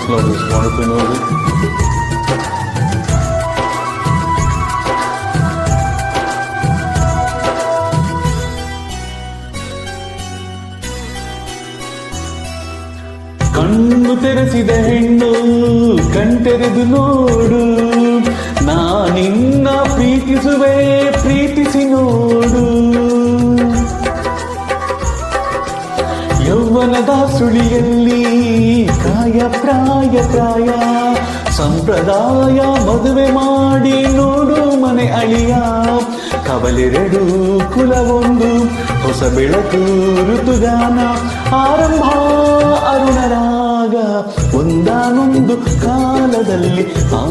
composition of this wonderful music. ಕಣ್ಣು ತೆರೆಸಿದ ಹೆಣ್ಣು ಕಣ್ತೆರೆದು ನೋಡು, ನಾನಿನ್ನ ಪ್ರೀತಿಸುವೆ ಪ್ರೀತಿಸಿ ನೋಡು. ಯೌವನದ ಸುಳಿಯಲ್ಲಿ ಕಾಯ ಪ್ರಾಯ ಪ್ರಾಯ ಸಂಪ್ರದಾಯ ಮದುವೆ ಮಾಡಿ ನೋಡು ಮನೆ ಅಳಿಯ. ಕವಲೆರಡು ಕುಲವೊಂದು ಹೊಸ ಬೆಳಕು ಋತುಗಾನ ಆರಂಭ ಅರುಣರಾಗ ಒಂದಾನೊಂದು ಕಾಲದಲ್ಲಿ